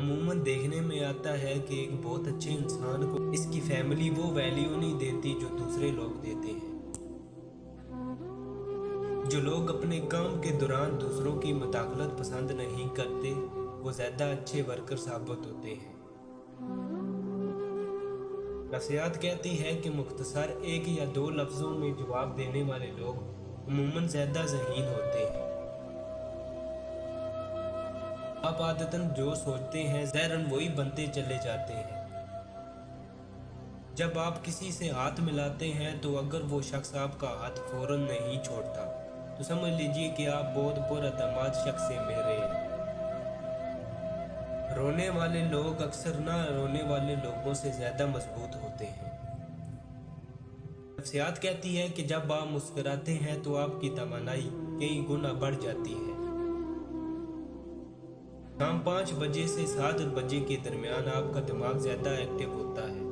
عموماً دیکھنے میں آتا ہے کہ ایک بہت اچھے انسان کو اس کی فیملی وہ ویلیو نہیں دیتی جو دوسرے لوگ دیتے ہیں۔ جو لوگ اپنے کام کے دوران دوسروں کی مداخلت پسند نہیں کرتے وہ زیادہ اچھے ورکر ثابت ہوتے ہیں۔ نفسیات کہتی ہے کہ مختصر ایک یا دو لفظوں میں جواب دینے والے لوگ عموماً زیادہ ذہین ہوتے ہیں۔ آپ عادتاً جو سوچتے ہیں ظاہراً وہی بنتے چلے جاتے ہیں۔ جب آپ کسی سے ہاتھ ملاتے ہیں تو اگر وہ شخص آپ کا ہاتھ فوراً نہیں چھوڑتا تو سمجھ لیجئے کہ آپ بہت پراعتماد شخص سے مل رہے ہیں۔ رونے والے لوگ اکثر نہ رونے والے لوگوں سے زیادہ مضبوط ہوتے ہیں۔ نفسیات کہتی ہے کہ جب آپ مسکراتے ہیں تو آپ کی توانائی کئی گنا بڑھ جاتی ہے۔ شام 5 بجے سے 7 بجے کے درمیان آپ کا دماغ زیادہ ایکٹیو ہوتا ہے۔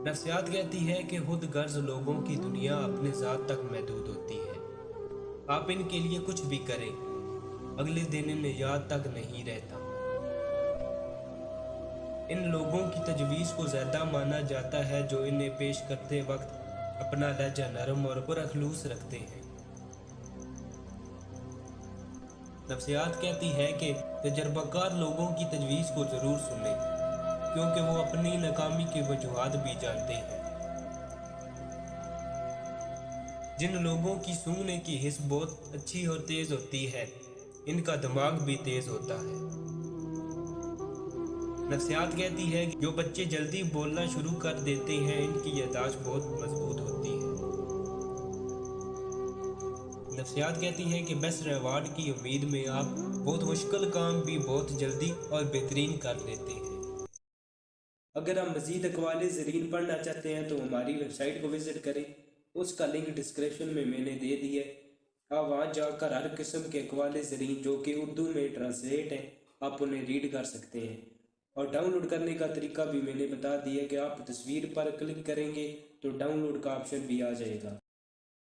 نفسیات کہتی ہے کہ خود غرض لوگوں کی دنیا اپنے ذات تک محدود ہوتی ہے۔ آپ ان کے لیے کچھ بھی کریں، اگلے دن انہیں یاد تک نہیں رہتا۔ ان لوگوں کی تجویز کو زیادہ مانا جاتا ہے جو انہیں پیش کرتے وقت اپنا لہجہ نرم اور پراخلوص رکھتے ہیں۔ نفسیات کہتی ہے کہ تجربہ کار لوگوں کی تجویز کو ضرور سنیں کیونکہ وہ اپنی ناکامی کی وجوہات بھی جانتے ہیں۔ جن لوگوں کی سونگنے کی حس بہت اچھی اور تیز ہوتی ہے ان کا دماغ بھی تیز ہوتا ہے۔ نفسیات کہتی ہے کہ جو بچے جلدی بولنا شروع کر دیتے ہیں ان کی یادداشت بہت مضبوط ہوتی ہے۔ نفسیات کہتی ہے کہ بیسٹ ریوارڈ کی امید میں آپ بہت مشکل کام بھی بہت جلدی اور بہترین کر لیتے ہیں۔ اگر آپ مزید اقوال زرین پڑھنا چاہتے ہیں تو ہماری ویب سائٹ کو وزٹ کریں، اس کا لنک ڈسکرپشن میں نے دے دی ہے۔ آپ وہاں جا کر ہر قسم کے اقوال زرین جو کہ اردو میں ٹرانسلیٹ ہیں آپ انہیں ریڈ کر سکتے ہیں، اور ڈاؤن لوڈ کرنے کا طریقہ بھی میں نے بتا دیا کہ آپ تصویر پر کلک کریں گے تو ڈاؤن لوڈ کا آپشن بھی آ جائے گا۔